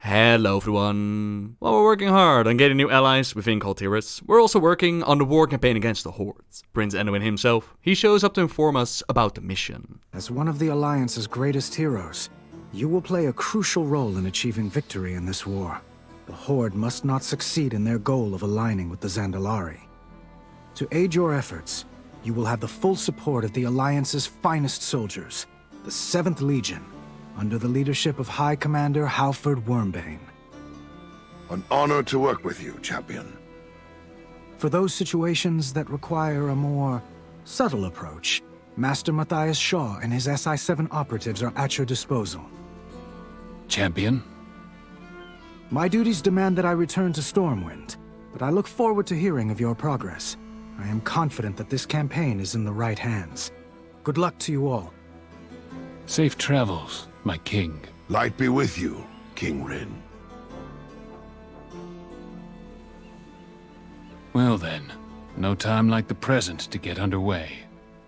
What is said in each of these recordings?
Hello everyone! While we're working hard on getting new allies within Kul Tiras, we're also working on the war campaign against the Horde. Prince Anduin himself, he shows up to inform us about the mission. As one of the Alliance's greatest heroes, you will play a crucial role in achieving victory in this war. The Horde must not succeed in their goal of aligning with the Zandalari. To aid your efforts, you will have the full support of the Alliance's finest soldiers, the 7th Legion, under the leadership of High Commander Halford Wormbane. An honor to work with you, champion. For those situations that require a more subtle approach, Master Matthias Shaw and his SI-7 operatives are at your disposal. Champion? My duties demand that I return to Stormwind, but I look forward to hearing of your progress. I am confident that this campaign is in the right hands. Good luck to you all. Safe travels, my king. Light be with you, King Rin. Well then, no time like the present to get underway.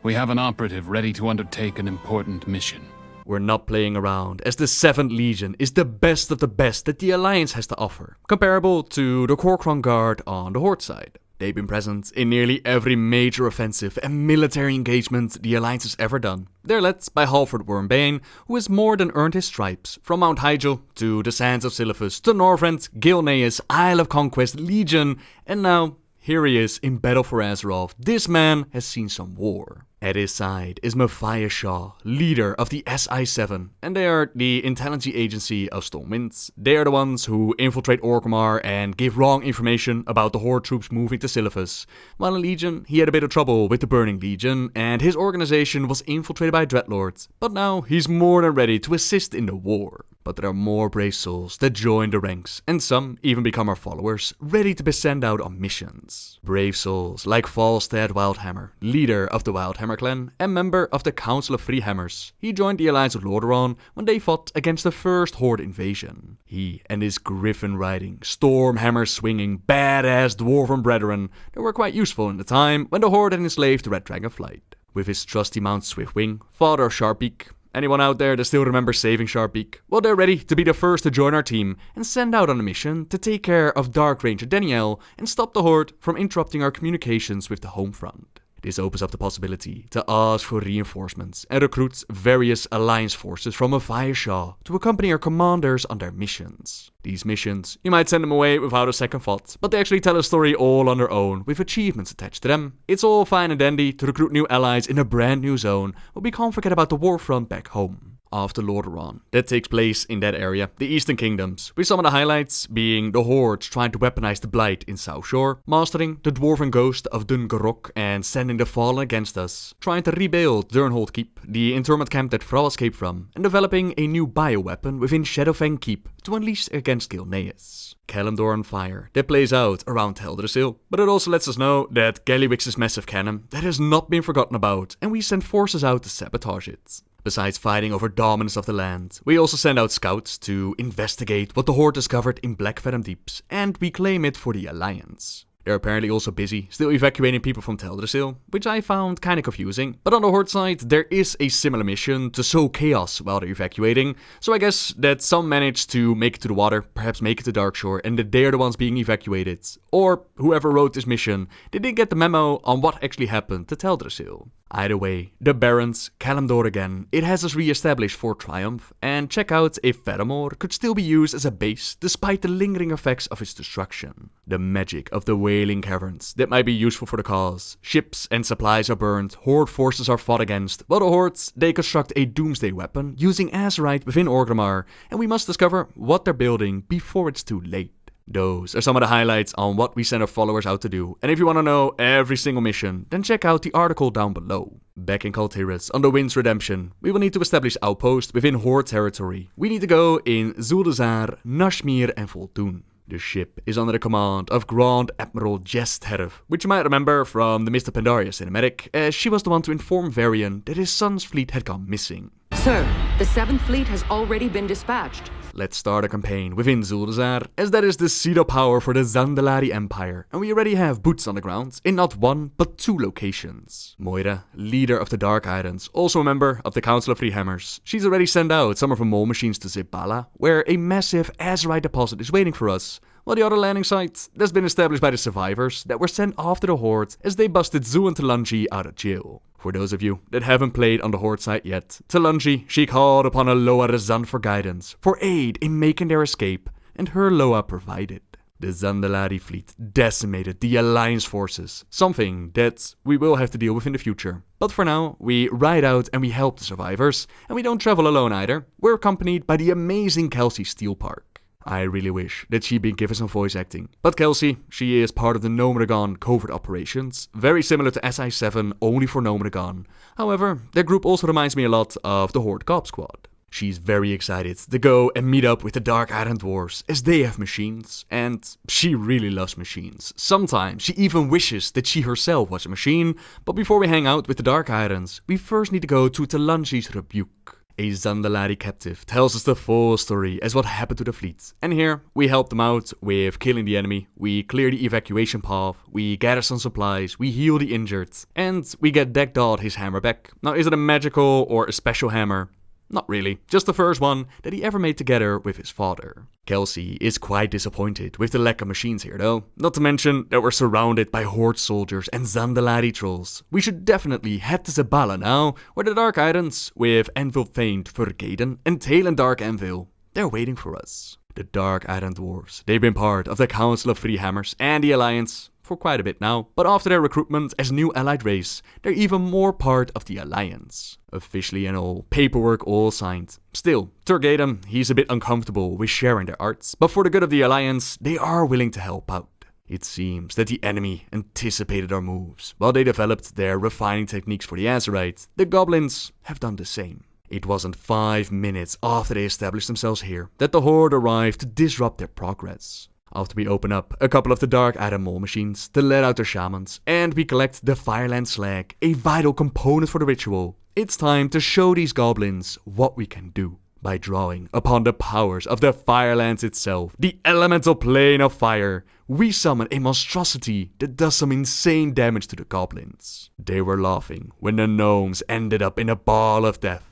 We have an operative ready to undertake an important mission. We're not playing around, as the 7th Legion is the best of the best that the Alliance has to offer, comparable to the Corcoran Guard on the Horde side. They've been present in nearly every major offensive and military engagement the Alliance has ever done. They're led by Halford Wormbane, who has more than earned his stripes, from Mount Hyjal to the Sands of Silithus to Northrend, Gilneas, Isle of Conquest, Legion, and now here he is in battle for Azeroth. This man has seen some war. At his side is Matthias Shaw, leader of the SI-7, and they are the intelligence agency of Stormwind. They are the ones who infiltrate Orgrimmar and give wrong information about the Horde troops moving to Silithus. While in Legion, he had a bit of trouble with the Burning Legion, and his organization was infiltrated by Dreadlords, but now he's more than ready to assist in the war. But there are more brave souls that join the ranks, and some even become our followers, ready to be sent out on missions. Brave souls like Falstad Wildhammer, leader of the Wildhammer clan and member of the Council of Three Hammers. He joined the Alliance of Lordaeron when they fought against the first Horde invasion. He and his griffin riding, storm hammer swinging, badass dwarven brethren, they were quite useful in the time when the Horde had enslaved the Red Dragon flight. With his trusty mount Swiftwing, father of Sharpbeak. Anyone out there that still remembers saving Sharpbeak? Well, they're ready to be the first to join our team and send out on a mission to take care of Dark Ranger Danielle and stop the Horde from interrupting our communications with the homefront. This opens up the possibility to ask for reinforcements and recruit various alliance forces from Matthias Shaw to accompany our commanders on their missions. These missions, you might send them away without a second thought, but they actually tell a story all on their own with achievements attached to them. It's all fine and dandy to recruit new allies in a brand new zone, but we can't forget about the warfront back home. After Lordaeron, that takes place in that area, the Eastern Kingdoms, with some of the highlights being the Hordes trying to weaponize the Blight in South Shore, mastering the Dwarven Ghost of Dun Gorok and sending the Fallen against us, trying to rebuild Durnhold Keep, the internment camp that Thrall escaped from, and developing a new bioweapon within Shadowfang Keep to unleash against Gilneas. Kalimdor on fire, that plays out around Teldrassil, but it also lets us know that Gallywix's massive cannon, that has not been forgotten about, and we send forces out to sabotage it. Besides fighting over dominance of the land, we also send out scouts to investigate what the Horde discovered in Blackfathom Deeps and reclaim it for the Alliance. They're apparently also busy still evacuating people from Teldrassil, which I found kinda confusing, but on the Horde side there is a similar mission to sow chaos while they're evacuating, so I guess that some managed to make it to the water, perhaps make it to Darkshore, and that they're the ones being evacuated. Or whoever wrote this mission, they didn't get the memo on what actually happened to Teldrassil. Either way, the Barrens, Kalimdor again, it has us re-established Fort Triumph, and check out if Faramore could still be used as a base despite the lingering effects of its destruction. The magic of the Wailing Caverns, that might be useful for the cause. Ships and supplies are burned, Horde forces are fought against, while the Hordes, they construct a doomsday weapon using Azerite within Orgrimmar, and we must discover what they're building before it's too late. Those are some of the highlights on what we send our followers out to do, and if you want to know every single mission, then check out the article down below. Back in Kul Tiras, on the Wind's Redemption, we will need to establish outposts within Horde territory. We need to go in Zuldazar, Nazmir and Volun. The ship is under the command of Grand Admiral Jess Terf, which you might remember from the Mist of Pandaria cinematic, as she was the one to inform Varian that his son's fleet had gone missing. Sir, the 7th Fleet has already been dispatched. Let's start a campaign within Zuldazar, as that is the seat of power for the Zandalari Empire, and we already have boots on the ground in not one, but 2 locations. Moira, leader of the Dark Islands, also a member of the Council of Three Hammers, she's already sent out some of her mole machines to Zabala, where a massive Azeroth deposit is waiting for us. While the other landing site has been established by the survivors that were sent after the Horde as they busted Zu and Talanji out of jail. For those of you that haven't played on the Horde side yet, Talanji, she called upon a Loa Razan for guidance, for aid in making their escape, and her Loa provided. The Zandalari fleet decimated the Alliance forces, something that we will have to deal with in the future. But for now, we ride out and we help the survivors, and we don't travel alone either. We're accompanied by the amazing Kelsey Steelpark. I really wish that she'd been given some voice acting. But Kelsey, she is part of the Gnomeregan covert operations, very similar to SI7, only for Gnomeregan. However, their group also reminds me a lot of the Horde Cop Squad. She's very excited to go and meet up with the Dark Island Dwarves, as they have machines, and she really loves machines. Sometimes she even wishes that she herself was a machine, but before we hang out with the Dark Islands, we first need to go to Talanji's Rebuke. A Zandalari captive tells us the full story as what happened to the fleet. And here, we help them out with killing the enemy, we clear the evacuation path, we gather some supplies, we heal the injured, and we get Dekdod his hammer back. Now, is it a magical or a special hammer? Not really, just the first one that he ever made together with his father. Kelsey is quite disappointed with the lack of machines here though, not to mention that we're surrounded by Horde soldiers and Zandalari trolls. We should definitely head to Zabala now, where the Dark Islands, with Anvil Famed Vergaden and Talon Dark Anvil, they're waiting for us. The Dark Island Dwarves, they've been part of the Council of Three Hammers and the Alliance for quite a bit now, but after their recruitment as new allied race, they're even more part of the Alliance. Officially and all, paperwork all signed. Still, Tergaden, he's a bit uncomfortable with sharing their arts, but for the good of the Alliance, they are willing to help out. It seems that the enemy anticipated our moves. While they developed their refining techniques for the Azeroth, the Goblins have done the same. It wasn't 5 minutes after they established themselves here that the Horde arrived to disrupt their progress. After we open up a couple of the Dark Adam mole machines to let out their shamans, and we collect the Fireland Slag, a vital component for the ritual, it's time to show these goblins what we can do. By drawing upon the powers of the Firelands itself, the elemental plane of fire, we summon a monstrosity that does some insane damage to the goblins. They were laughing when the gnomes ended up in a ball of death.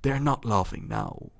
They're not laughing now.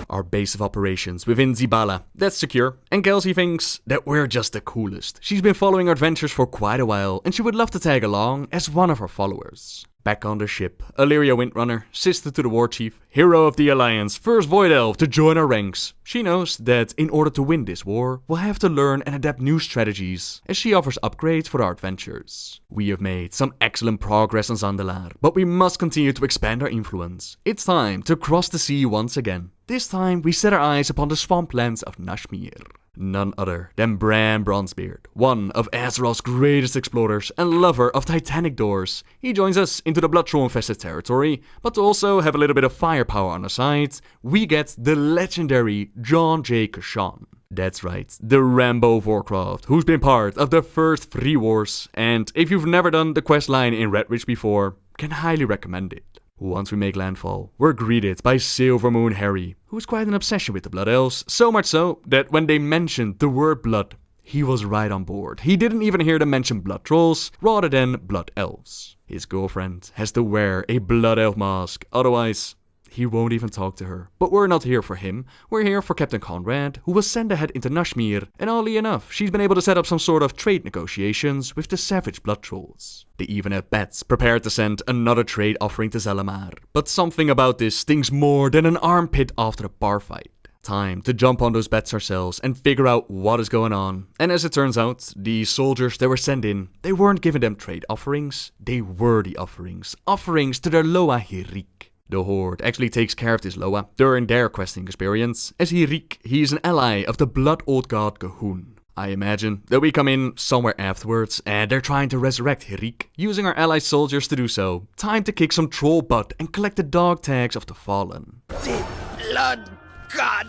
Our base of operations within Zabala, that's secure, and Kelsey thinks that we're just the coolest. She's been following our adventures for quite a while, and she would love to tag along as one of her followers. Back on the ship, Illyria Windrunner, sister to the War Chief, hero of the Alliance, first Void Elf to join our ranks. She knows that in order to win this war, we'll have to learn and adapt new strategies, as she offers upgrades for our adventures. We have made some excellent progress on Zandalar, but we must continue to expand our influence. It's time to cross the sea once again. This time, we set our eyes upon the swamplands of Nazmir. None other than Bran Bronzebeard, one of Azeroth's greatest explorers and lover of titanic doors. He joins us into the blood-troll-infested territory, but to also have a little bit of firepower on our side, we get the legendary John J. Kashan. That's right, the Rambo of Warcraft, who's been part of the first 3 wars, and if you've never done the questline in Redridge before, can highly recommend it. Once we make landfall, we're greeted by Silvermoon Harry, who's quite an obsession with the Blood Elves, so much so that when they mentioned the word blood, he was right on board. He didn't even hear them mention blood trolls, rather than blood elves. His girlfriend has to wear a blood elf mask, otherwise he won't even talk to her. But we're not here for him, we're here for Captain Conrad, who was sent ahead into Nazmir, and oddly enough, she's been able to set up some sort of trade negotiations with the savage blood trolls. They even have bats prepared to send another trade offering to Zalamar. But something about this stings more than an armpit after a bar fight. Time to jump on those bats ourselves and figure out what is going on. And as it turns out, the soldiers that were sent in, they weren't giving them trade offerings, they were the offerings. Offerings to their Loa Hirik. The Horde actually takes care of this Loa during their questing experience, as Hirik, he's an ally of the Blood Old God Gahun. I imagine that we come in somewhere afterwards and they're trying to resurrect Hirik, using our ally soldiers to do so. Time to kick some troll butt and collect the dog tags of the fallen. The Blood God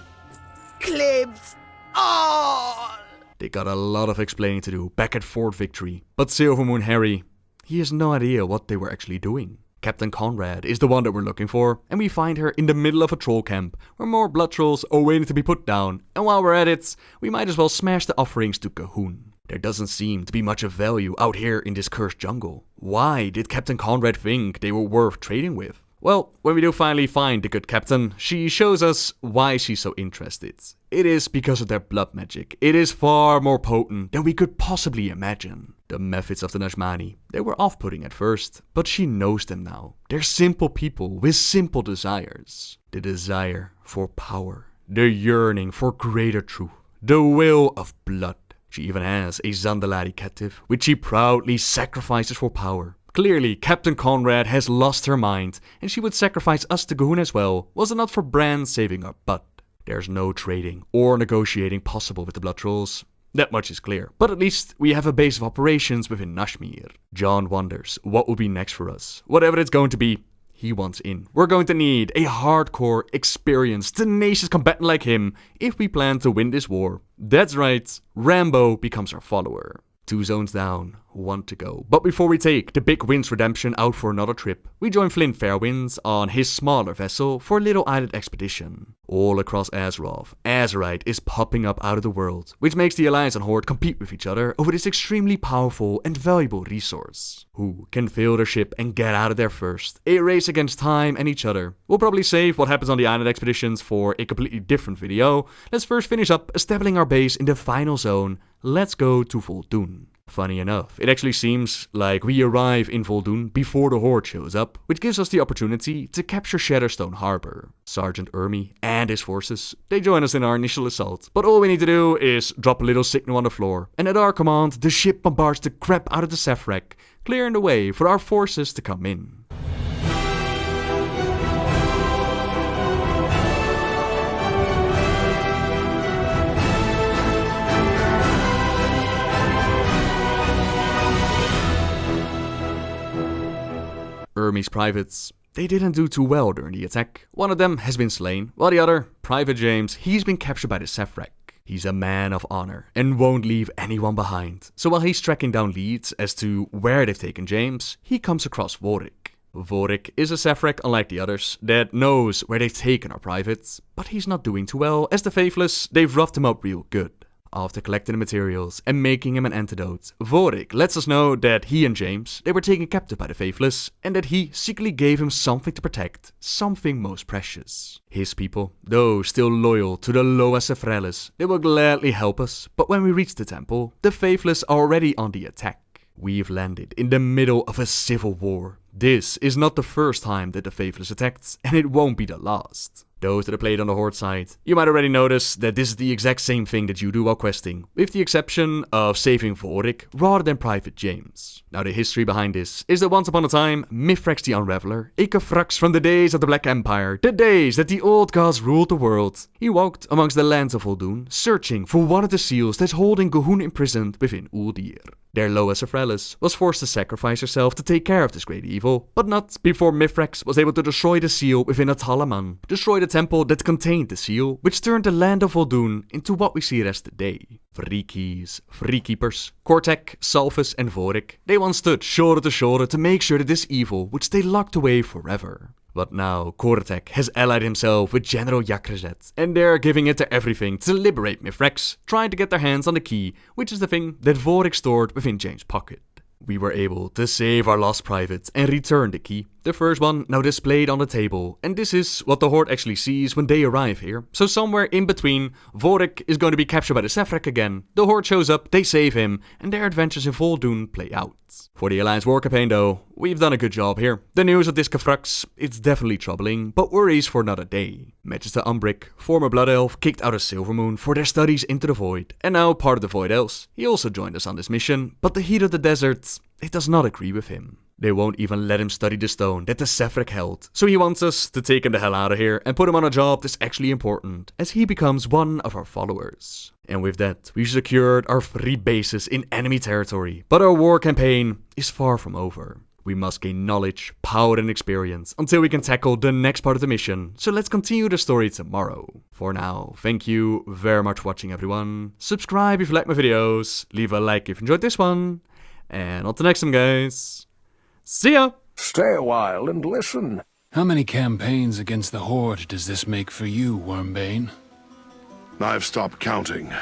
claims all! They got a lot of explaining to do back at Fort Victory, but Silvermoon Harry, he has no idea what they were actually doing. Captain Conrad is the one that we're looking for, and we find her in the middle of a troll camp, where more blood trolls are waiting to be put down, and while we're at it, we might as well smash the offerings to Cahun. There doesn't seem to be much of value out here in this cursed jungle. Why did Captain Conrad think they were worth trading with? Well, when we do finally find the good captain, she shows us why she's so interested. It is because of their blood magic. It is far more potent than we could possibly imagine. The methods of the Nazmani, they were off-putting at first, but she knows them now. They're simple people with simple desires. The desire for power, the yearning for greater truth, the will of blood. She even has a Zandalari captive, which she proudly sacrifices for power. Clearly, Captain Conrad has lost her mind, and she would sacrifice us to Cahun as well, was it not for Bran saving our butt. There's no trading or negotiating possible with the Blood Trolls. That much is clear, but at least we have a base of operations within Nazmir. John wonders what will be next for us. Whatever it's going to be, he wants in. We're going to need a hardcore, experienced, tenacious combatant like him if we plan to win this war. That's right, Rambo becomes our follower. 2 zones down, 1 to go. But before we take the big Winds Redemption out for another trip, we join Flynn Fairwinds on his smaller vessel for a little island expedition. All across Azeroth, Azerite is popping up out of the world, which makes the Alliance and Horde compete with each other over this extremely powerful and valuable resource. Who can fill their ship and get out of there first? A race against time and each other. We'll probably save what happens on the island expeditions for a completely different video. Let's first finish up establishing our base in the final zone. Let's go to Volun. Funny enough, it actually seems like we arrive in Volun before the Horde shows up, which gives us the opportunity to capture Shatterstone Harbor. Sergeant Ermi and his forces, they join us in our initial assault, but all we need to do is drop a little signal on the floor, and at our command, the ship bombards the crap out of the Sefrek, clearing the way for our forces to come in. Ermi's privates, they didn't do too well during the attack. One of them has been slain, while the other, Private James, he's been captured by the Sefrek. He's a man of honor and won't leave anyone behind. So while he's tracking down leads as to where they've taken James, he comes across Vorik. Vorik is a Sefrek, unlike the others, that knows where they've taken our privates, but he's not doing too well, as the Faithless, they've roughed him up real good. After collecting the materials and making him an antidote, Vorik lets us know that he and James, they were taken captive by the Faithless, and that he secretly gave him something to protect, something most precious. His people, though still loyal to the Loa Sefreles, they will gladly help us, but when we reach the temple, the Faithless are already on the attack. We've landed in the middle of a civil war. This is not the first time that the Faithless attacked, and it won't be the last. Those that have played on the Horde side, you might already notice that this is the exact same thing that you do while questing, with the exception of saving Vorik rather than Private James. Now the history behind this is that once upon a time, Mithrax the Unraveler, a Kefrax from the days of the Black Empire, the days that the old gods ruled the world, he walked amongst the lands of Volun, searching for one of the seals that's holding Cahun imprisoned within Uldir. Their Loa Sefreles was forced to sacrifice herself to take care of this great evil, but not before Mithrax was able to destroy the seal within Atalaman, destroy the temple that contained the seal, which turned the land of Volun into what we see as today. Verde Keys, Freekeepers, Kortek, Salfus and Vorik, they once stood shoulder to shoulder to make sure that this evil would stay locked away forever. But now, Kortek has allied himself with General Yakrezet, and they're giving it their everything to liberate Mithrax, trying to get their hands on the key, which is the thing that Vorik stored within James' pocket. We were able to save our lost privates and return the key. The first one now displayed on the table, and this is what the Horde actually sees when they arrive here. So somewhere in between, Vorik is going to be captured by the Sefrek again, the Horde shows up, they save him, and their adventures in Volun play out. For the Alliance War campaign though, we've done a good job here. The news of this Kefrax, it's definitely troubling, but worries for another day. Magister Umbrick, former Blood Elf, kicked out of Silvermoon for their studies into the Void, and now part of the Void Elves. He also joined us on this mission, but the heat of the desert, it does not agree with him. They won't even let him study the stone that the Sefrek held, so he wants us to take him the hell out of here and put him on a job that's actually important, as he becomes one of our followers. And with that, we've secured our 3 bases in enemy territory, but our war campaign is far from over. We must gain knowledge, power and experience until we can tackle the next part of the mission, so let's continue the story tomorrow. For now, thank you very much for watching everyone, subscribe if you like my videos, leave a like if you enjoyed this one, and until next time guys, see ya! Stay a while and listen. How many campaigns against the Horde does this make for you, Wormbane? I've stopped counting.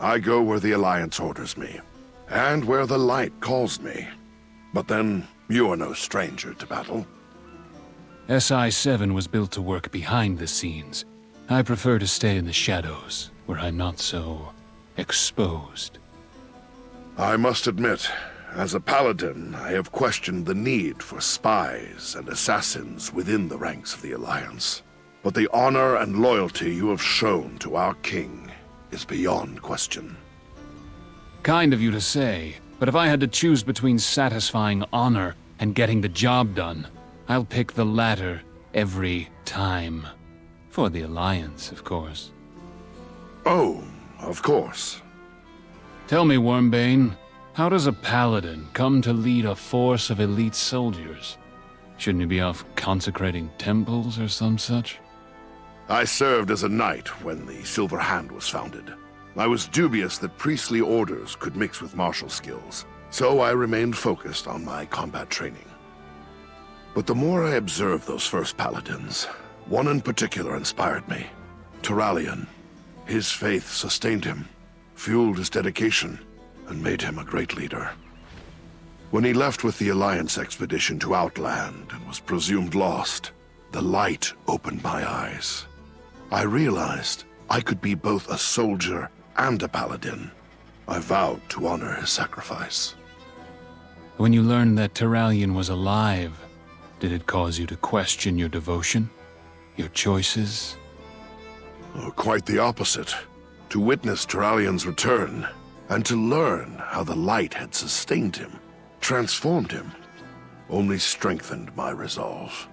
I go where the Alliance orders me, and where the light calls me. But then, you are no stranger to battle. SI-7 was built to work behind the scenes. I prefer to stay in the shadows, where I'm not so exposed. I must admit, as a paladin, I have questioned the need for spies and assassins within the ranks of the Alliance. But the honor and loyalty you have shown to our king is beyond question. Kind of you to say, but if I had to choose between satisfying honor and getting the job done, I'll pick the latter every time. For the Alliance, of course. Oh, of course. Tell me, Wormbane, how does a paladin come to lead a force of elite soldiers? Shouldn't he be off consecrating temples or some such? I served as a knight when the Silver Hand was founded. I was dubious that priestly orders could mix with martial skills, so I remained focused on my combat training. But the more I observed those first paladins, one in particular inspired me. Turalyon. His faith sustained him, fueled his dedication, and made him a great leader. When he left with the Alliance expedition to Outland and was presumed lost, the light opened my eyes. I realized I could be both a soldier and a paladin. I vowed to honor his sacrifice. When you learned that Turalyon was alive, did it cause you to question your devotion? Your choices? Oh, quite the opposite. To witness Turalyon's return, and to learn how the light had sustained him, transformed him, only strengthened my resolve.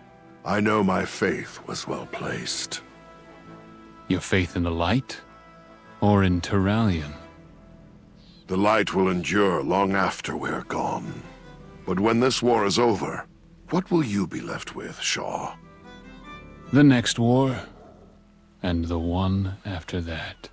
I know my faith was well placed. Your faith in the light? Or in Turalyon? The light will endure long after we're gone. But when this war is over, what will you be left with, Shaw? The next war, and the one after that.